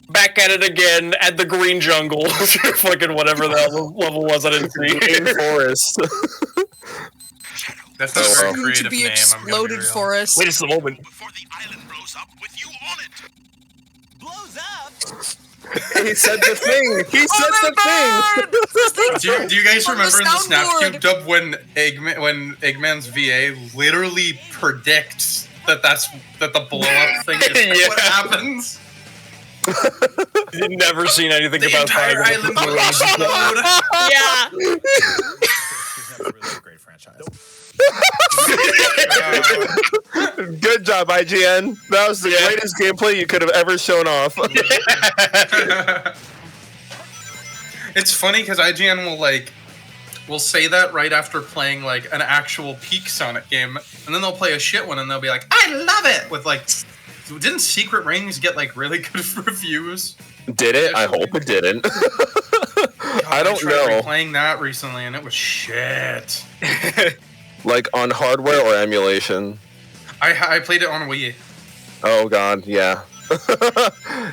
back at it again at the green jungle. Fucking whatever that level was, I didn't see. Green forest. That's not a very Soon creative to be name. exploded forest. Wait just a moment. Before the island blows up with you on it. Blows up? He said the thing. He said the thing. Do you guys remember in the soundboard. Snapcube dub when Eggman's VA literally predicts that the blow up thing is Yeah. what happens? You've never seen anything The about entire Tiger. island will explode. Yeah. It's never really a great franchise. Good job, IGN. That was the greatest gameplay you could have ever shown off. It's funny because IGN will say that right after playing like an actual peak Sonic game, and then they'll play a shit one and they'll be like, "I love it!" With like, didn't Secret Rings get like really good reviews? Did it? I hope it didn't. I don't know. Playing that recently and it was shit. Like on hardware or emulation? I played it on Wii. Oh god, yeah.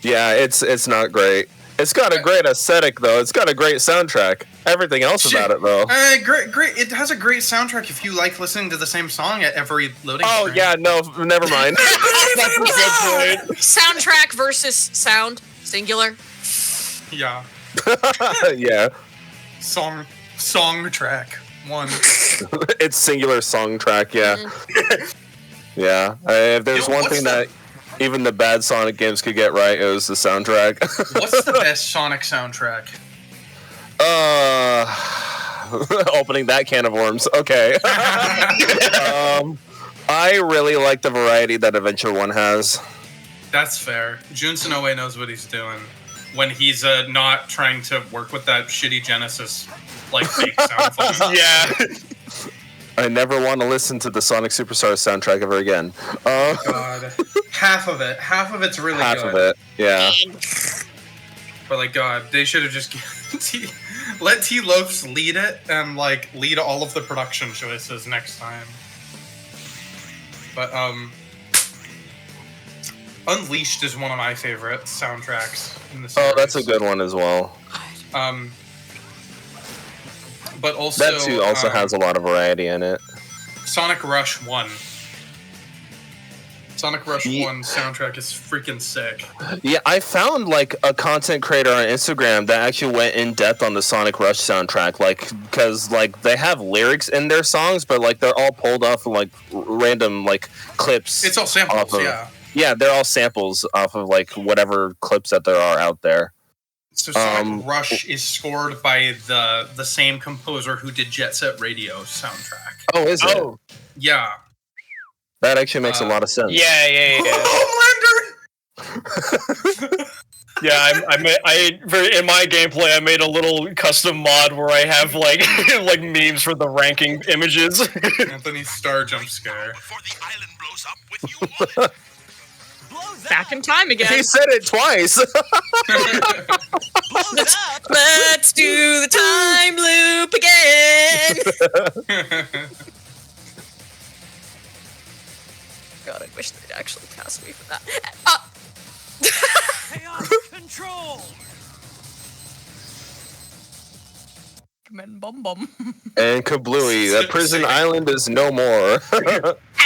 Yeah, it's not great. It's got a great aesthetic though. It's got a great soundtrack. Everything else about it though. Great. It has a great soundtrack if you like listening to the same song at every loading Oh screen. yeah, no, never mind. That's a good point. Soundtrack versus sound, singular. Yeah. Yeah. Song track 1. It's singular song track, yeah. Yeah. If there's one thing that even the bad Sonic games could get right, it was the soundtrack. What's the best Sonic soundtrack? Opening that can of worms. Okay. I really like the variety that Adventure 1 has. That's fair. Jun Sonoe knows what he's doing when he's not trying to work with that shitty Genesis like fake sound file. Yeah. I never want to listen to the Sonic Superstars soundtrack ever again. God. Half of it's really Half good. of it, yeah. But like, God, they should have just let T-Lopes lead it and like lead all of the production choices next time. But Unleashed is one of my favorite soundtracks in the series. Oh, that's a good one as well. But also That too also has a lot of variety in it. Sonic Rush 1. Sonic Rush 1 soundtrack is freaking sick. Yeah, I found like a content creator on Instagram that actually went in depth on the Sonic Rush soundtrack, like because like they have lyrics in their songs, but like they're all pulled off of like random like clips. It's all samples, yeah. Yeah, they're all samples off of like whatever clips that there are out there. So Sonic Rush is scored by the same composer who did Jet Set Radio soundtrack. Oh, is it? Oh. Yeah. That actually makes a lot of sense. Yeah. Yeah, in my gameplay I made a little custom mod where I have like like memes for the ranking images. Anthony Starr jump scare. Before the island blows up with you on it. Blows Back in time again. He said it twice. Let's do the time loop again. God, I wish they'd actually cast me for that. Chaos control. Men bum bum. And Kablooey, that prison island is no more.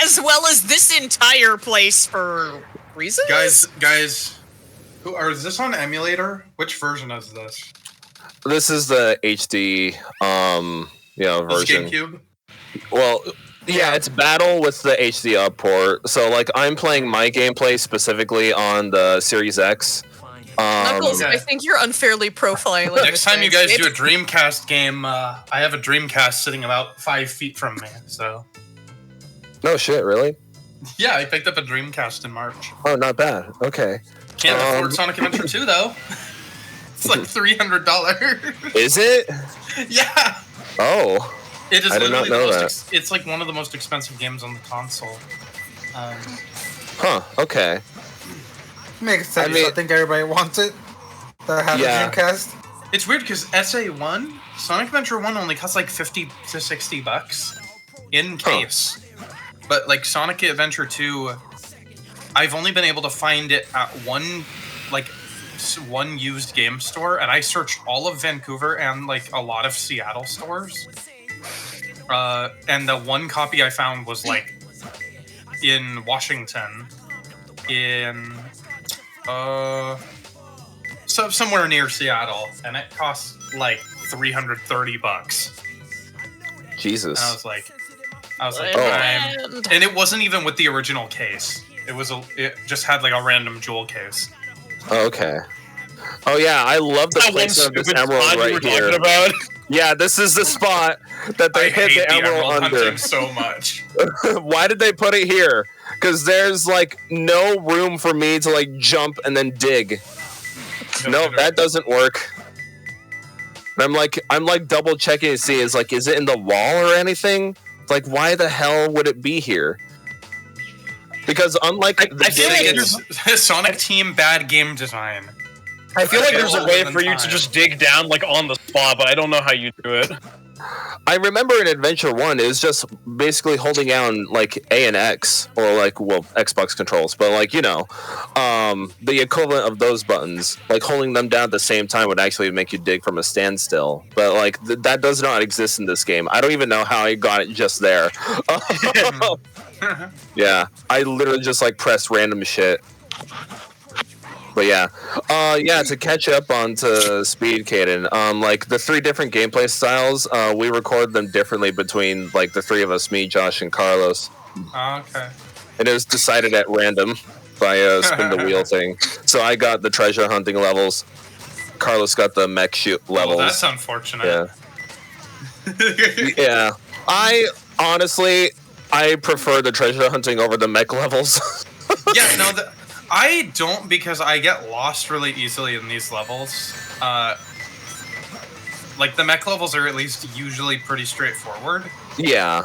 As well as this entire place for reasons? Guys, is this on emulator? Which version is this? This is the HD version. This GameCube? Well, yeah, it's Battle with the HD up port. So like I'm playing my gameplay specifically on the Series X. Knuckles, I think you're unfairly profiling. Next time you guys do a Dreamcast game, I have a Dreamcast sitting about 5 feet from me, so... No shit, really? Yeah, I picked up a Dreamcast in March. Oh, not bad. Okay. Can't afford Sonic Adventure 2, though. It's like $300. Is it? Yeah! Oh. It is I did not know that. It's like one of the most expensive games on the console. Huh, okay. Makes sense. I think everybody wants it. That has a Dreamcast. It's weird because SA1, Sonic Adventure 1 only costs like $50 to $60 in case. But like Sonic Adventure 2, I've only been able to find it at one like one used game store, and I searched all of Vancouver and like a lot of Seattle stores. And the one copy I found was like in Washington, in somewhere near Seattle, and it cost like $330. Jesus. And I was like, Oh. and it wasn't even with the original case. It just had like a random jewel case. Okay. Oh yeah, I love the That one placement of this stupid emerald spot you were right here. talking about. Yeah, this is the spot that they I hit hate the emerald under. hunting so much. Why did they put it here? Because there's like no room for me to like jump and then dig. No, that doesn't work. And I'm like double checking to see is it in the wall or anything? It's like, why the hell would it be here? Because unlike I feel like it's Sonic Team bad game design. I feel like there's a way for you time. to just dig down like on the spot, but I don't know how you do it. I remember in Adventure 1, it was just basically holding down like A and X, or like, well, Xbox controls, but like, you know, the equivalent of those buttons, like holding them down at the same time would actually make you dig from a standstill. But like, that does not exist in this game. I don't even know how I got it just there. Yeah, I literally just like pressed random shit. But yeah, to catch up onto speed, Caedon, like the 3 different gameplay styles, we record them differently between like the 3 of us, me, Josh, and Carlos. Okay. And it was decided at random by a spin the wheel thing. So I got the treasure hunting levels. Carlos got the mech shoot levels. Well, that's unfortunate. Yeah. Yeah. I prefer the treasure hunting over the mech levels. Yeah, no, I don't, because I get lost really easily in these levels. Like, the mech levels are at least usually pretty straightforward. Yeah.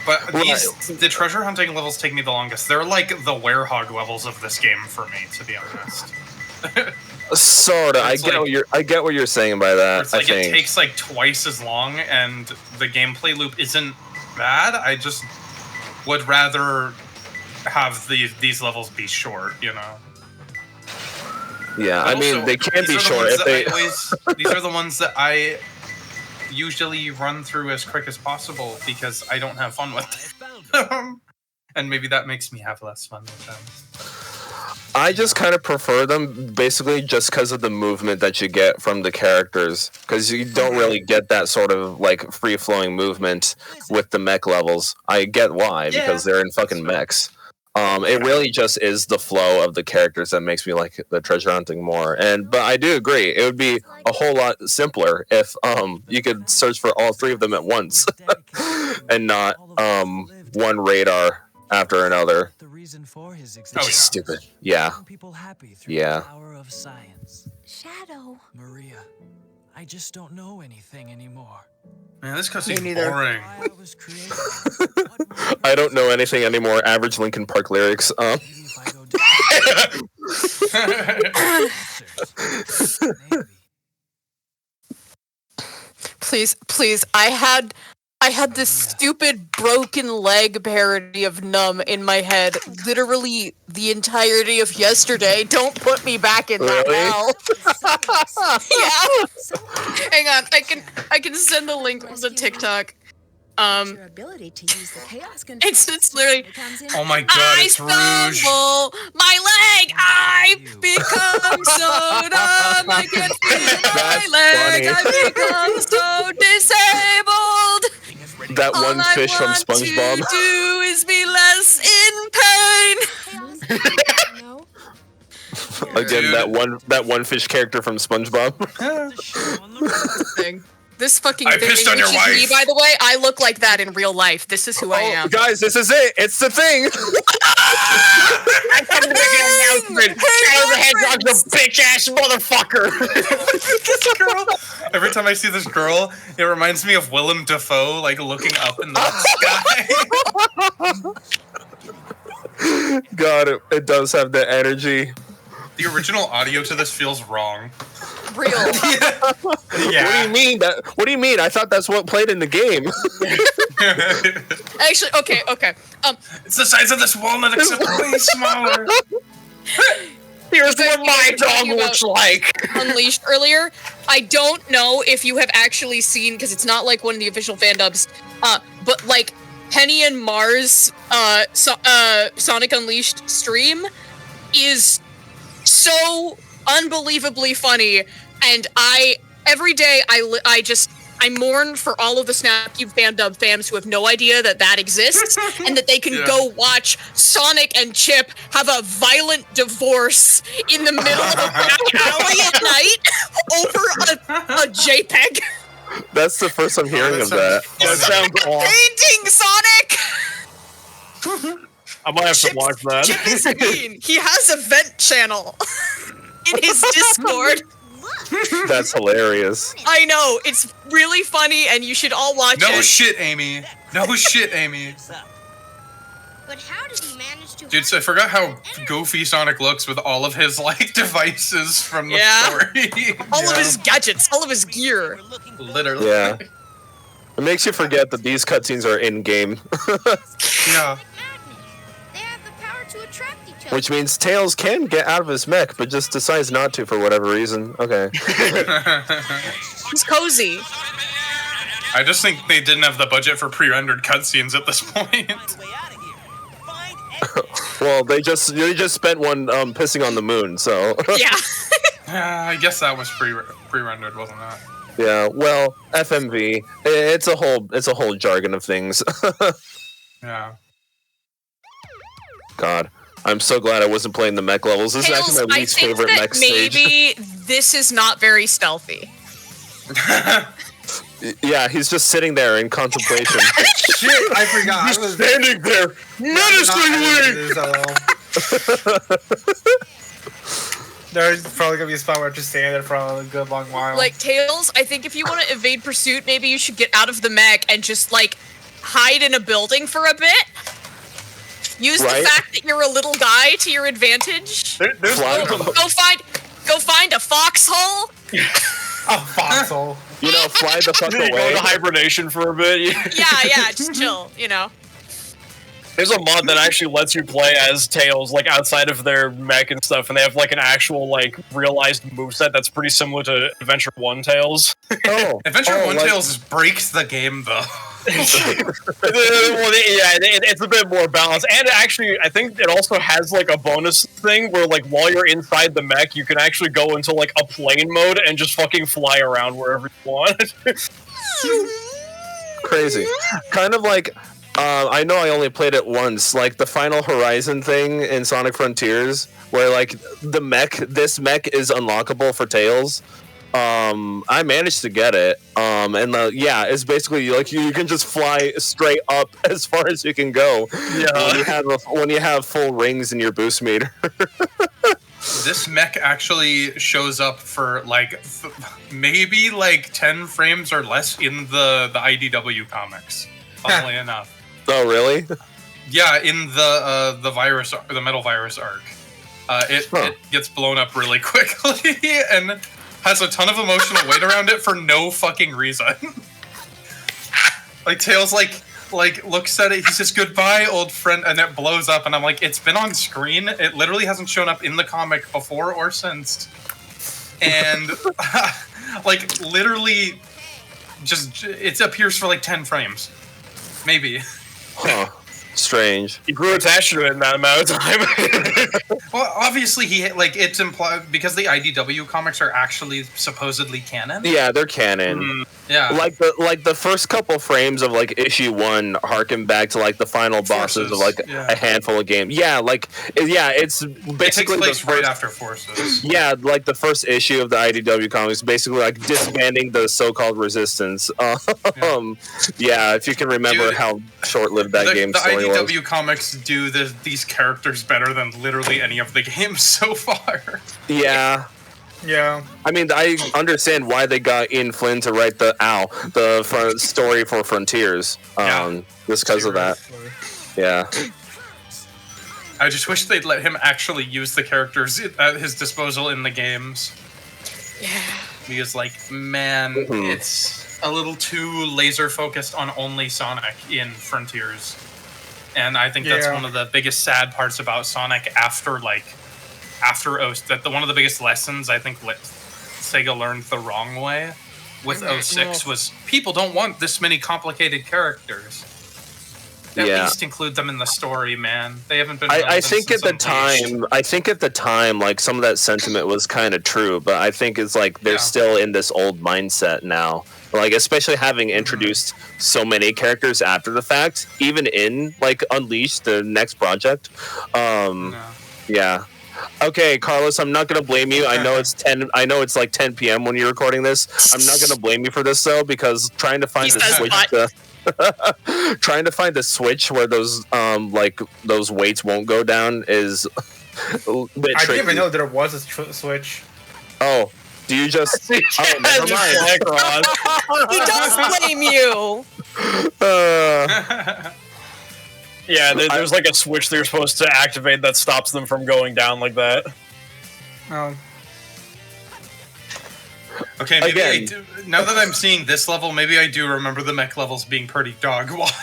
But the treasure hunting levels take me the longest. They're like the werehog levels of this game for me, to be honest. Sorta. I get what you're saying by that. It's like it takes like twice as long, and the gameplay loop isn't bad. I just would rather have these levels be short, you know. Yeah, But I mean, also, they can be these are the short ones if that they. these are the ones that I usually run through as quick as possible because I don't have fun with them. And maybe that makes me have less fun with them. I just kind of prefer them basically just because of the movement that you get from the characters. Because you don't really get that sort of like free flowing movement with the mech levels. I get why, because they're in fucking mechs. It really just is the flow of the characters that makes me like the treasure hunting more. But I do agree, it would be a whole lot simpler if you could search for all 3 of them at once and not one radar after another. Oh, Stupid. Yeah. Yeah. Shadow. Maria, I just don't know anything anymore. Man, this cutscene's boring. I don't know anything anymore. Average Linkin Park lyrics. Please, I had this stupid broken leg parody of Numb in my head literally the entirety of yesterday. Don't put me back in that hell. Yeah. Hang on, I can send the link to TikTok. Your ability to use the chaos control. It's literally. Oh my god, it's Rouge. I stumble, my leg, I become so dumb, I can't feel my leg, I become so disabled. That one fish from SpongeBob. All I want to do is be less in pain. Again, that one fish character from SpongeBob. This fucking I thing, pissed on your which is me, wife. by the way, I look like that in real life. This is who I am. Guys, this is it. It's the thing. I come to make an announcement. Shadow the Hedgehog's a bitch ass motherfucker. This girl. Every time I see this girl, it reminds me of Willem Dafoe, like looking up in the sky. God, it does have the energy. The original audio to this feels wrong. Real. Yeah. What do you mean? What do you mean? I thought that's what played in the game. Actually, okay. It's the size of this walnut, except way smaller. Here's what my dog talking looks about like. Unleashed earlier. I don't know if you have actually seen, because it's not like one of the official fan dubs, but like Penny and Mars Sonic Unleashed stream is so unbelievably funny, and every day I mourn for all of the Snapcube fan dub fans who have no idea that exists, and that they can go watch Sonic and Chip have a violent divorce in the middle of a back alley at night over a JPEG. That's the first I'm hearing of that. That sounds awesome. Painting Sonic! I might have to watch that. Chip is mean. He has a vent channel in his Discord. That's hilarious. I know, it's really funny, and you should all watch it. No shit, Amy. No shit, Amy. But how did he manage to? Dude, so I forgot how goofy Sonic looks with all of his like devices from the story. All of his gadgets, all of his gear. Literally. Yeah. It makes you forget that these cutscenes are in-game. Yeah. They have the power to attract each other. Which means Tails can get out of his mech, but just decides not to for whatever reason. Okay. He's cozy. I just think they didn't have the budget for pre-rendered cutscenes at this point. Well, they just spent one pissing on the moon, so. Yeah. I guess that was pre-rendered, wasn't it? Yeah. Well, FMV. It's a whole jargon of things. Yeah. God, I'm so glad I wasn't playing the mech levels. This is actually my least favorite mech stage. Maybe this is not very stealthy. Yeah, he's just sitting there in contemplation. Shit, I forgot. He's standing there menacingly. There's probably gonna be a spot where I just stand there for a good long while. Like, Tails, I think if you want to evade pursuit, maybe you should get out of the mech and just, like, hide in a building for a bit. Use the fact that you're a little guy to your advantage. Fly- Go find a foxhole. A foxhole. You know, fly the fuck Go away. into hibernation for a bit. Yeah, just chill, you know. There's a mod that actually lets you play as Tails, like, outside of their mech and stuff, and they have, like, an actual, like, realized moveset that's pretty similar to Adventure 1 Tails. Oh. Adventure 1 Tails breaks the game, though. Well, yeah, it's a bit more balanced, and actually, I think it also has like a bonus thing where, like, while you're inside the mech, you can actually go into like a plane mode and just fucking fly around wherever you want. Crazy. Kind of like, I know I only played it once, like the Final Horizon thing in Sonic Frontiers, where like this mech is unlockable for Tails. I managed to get it, and yeah, it's basically like you can just fly straight up as far as you can go. Yeah. When you have full rings in your boost meter. This mech actually shows up for like maybe like 10 frames or less in the IDW comics. Funnily enough. Oh really? Yeah, in the Metal Virus arc, it gets blown up really quickly and has a ton of emotional weight around it for no fucking reason. Like, Tails, like looks at it, he says, "Goodbye, old friend," and it blows up, and I'm like, it's been on screen, it literally hasn't shown up in the comic before or since. And, like, literally, just, it appears for, like, 10 frames. Maybe. Huh. Strange. He grew attached to it in that amount of time. Well, obviously, it's implied because the IDW comics are actually supposedly canon. Yeah, they're canon. Yeah, like the first couple frames of like issue 1 harken back to like the final bosses of like a handful of games. Yeah, like it's basically it takes place right after Forces. Yeah, like the first issue of the IDW comics, basically like disbanding the so-called resistance. Yeah, if you can remember how short-lived that game story was. The IDW comics do these characters better than literally any of the games so far. Yeah. Yeah. I mean, I understand why they got Ian Flynn to write the story for Frontiers. Just because of that. Yeah. I just wish they'd let him actually use the characters at his disposal in the games. Yeah. Because, like, man, it's a little too laser focused on only Sonic in Frontiers. And I think that's one of the biggest sad parts about Sonic after, like, after one of the biggest lessons I think Sega learned the wrong way with 06 was people don't want this many complicated characters. At least include them in the story, man. They haven't been. I think at the time, like some of that sentiment was kind of true, but I think it's like they're still in this old mindset now. Like especially having introduced so many characters after the fact, even in like Unleashed, the next project. Yeah. Okay, Carlos, I'm not gonna blame you. I know it's 10. I know it's like 10 p.m. when you're recording this. I'm not gonna blame you for this though, because trying to find the switch. Trying to find the switch where those those weights won't go down is a bit tricky. I didn't even know there was a switch. Oh, do you just? Oh, never mind. He does blame you. Yeah, there's like a switch they're supposed to activate that stops them from going down like that. Oh. Okay, maybe now that I'm seeing this level, maybe I do remember the mech levels being pretty dog water.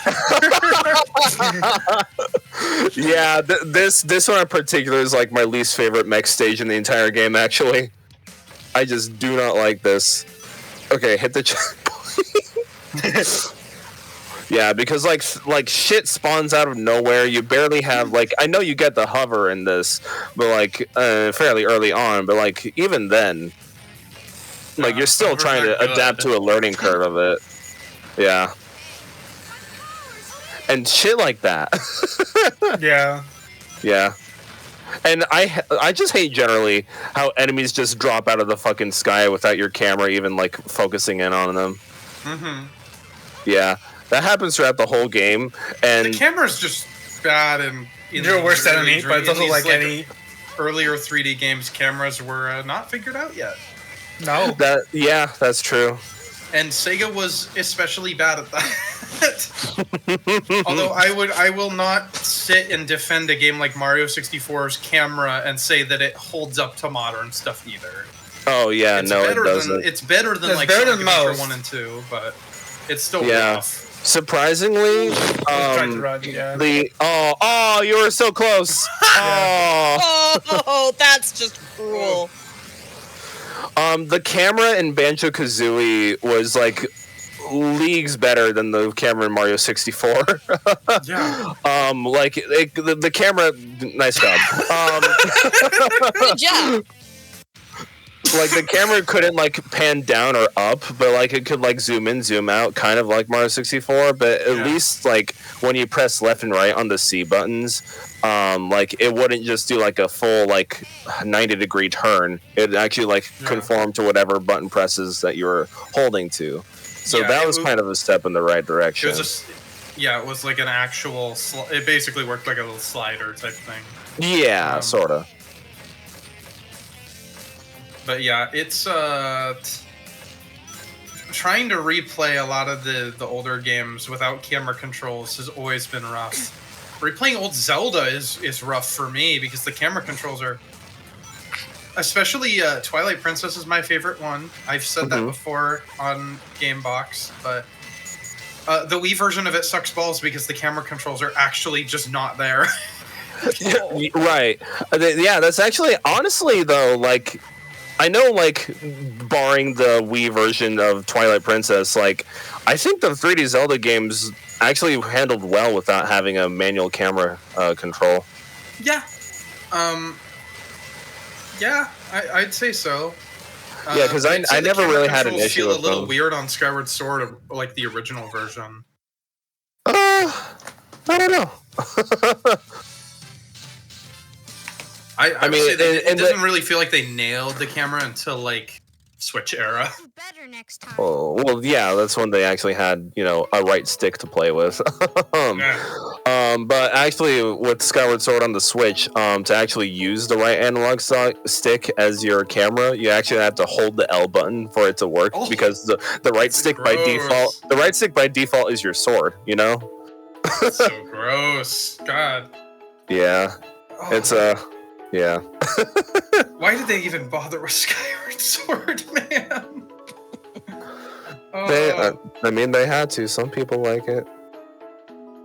Yeah, this one in particular is like my least favorite mech stage in the entire game, actually. I just do not like this. Okay, hit the checkpoint. Yeah, because like shit spawns out of nowhere. You barely have like, I know you get the hover in this, but like fairly early on, but like even then, like you're still trying to adapt to a learning curve of it. Yeah. And shit like that. Yeah. Yeah. And I just hate generally how enemies just drop out of the fucking sky without your camera even like focusing in on them. Mm-hmm. Yeah. That happens throughout the whole game, and the camera's just bad. And you're worse than me, but it's also like any earlier 3D games, cameras were not figured out yet. No. That's true. And Sega was especially bad at that. Although I will not sit and defend a game like Mario 64's camera and say that it holds up to modern stuff either. Oh yeah, it doesn't. It's better than like Sonic Adventure 1 and 2, but it's still rough. Surprisingly, you were so close. Oh, that's just cruel. The camera in Banjo-Kazooie was like leagues better than the camera in Mario 64. Yeah. Like the camera. Nice job. Good job. Like the camera couldn't like pan down or up, but like it could like zoom in, zoom out, kind of like Mario 64. But at least like when you press left and right on the C buttons, like it wouldn't just do like a full like 90-degree turn. It actually like conform to whatever button presses that you were holding to. So that was kind of a step in the right direction. It was it was like an actual. It basically worked like a little slider type thing. Yeah, sort of. But yeah, it's trying to replay a lot of the older games without camera controls has always been rough. Replaying old Zelda is rough for me because the camera controls are, especially Twilight Princess is my favorite one. I've said that before on Gamebox, but the Wii version of it sucks balls because the camera controls are actually just not there. Right. Yeah, that's actually honestly though like. I know, like, barring the Wii version of Twilight Princess, like, I think the 3D Zelda games actually handled well without having a manual camera control. Yeah. I'd say so. Yeah, because I never really had an issue with them. Feel a little weird on Skyward Sword, like the original version. I don't know. I mean, it doesn't really feel like they nailed the camera until like Switch era. Better next time. Oh well, yeah, that's when they actually had a right stick to play with. But actually, with Skyward Sword on the Switch, to actually use the right analog stick as your camera, you actually have to hold the L button for it to work because the right stick by default is your sword. That's so gross. God. Yeah, it's yeah. Why did they even bother with Skyward Sword, man? I mean, they had to. Some people like it.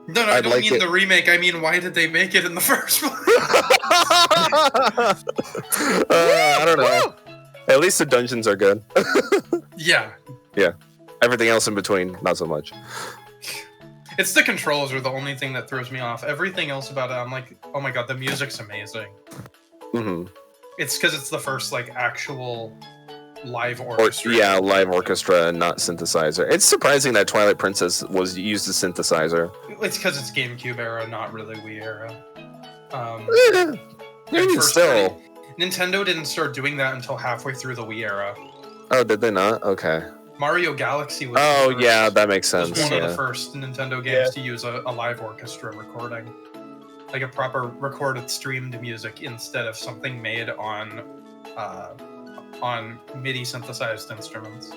No, I don't mean the remake. I mean, why did they make it in the first place? I don't know. At least the dungeons are good. Yeah. Yeah. Everything else in between, not so much. It's the controls are the only thing that throws me off. Everything else about it, I'm like, oh my god, the music's amazing. Mm-hmm. It's because it's the first like actual live orchestra. Yeah, live orchestra and not synthesizer. It's surprising that Twilight Princess was used as synthesizer. It's because it's GameCube era, not really Wii era. Still. Nintendo didn't start doing that until halfway through the Wii era. Oh, did they not? Okay. Mario Galaxy was yeah, that makes sense. Was one of the first Nintendo games to use a live orchestra recording. Like a proper recorded streamed music instead of something made on MIDI synthesized instruments.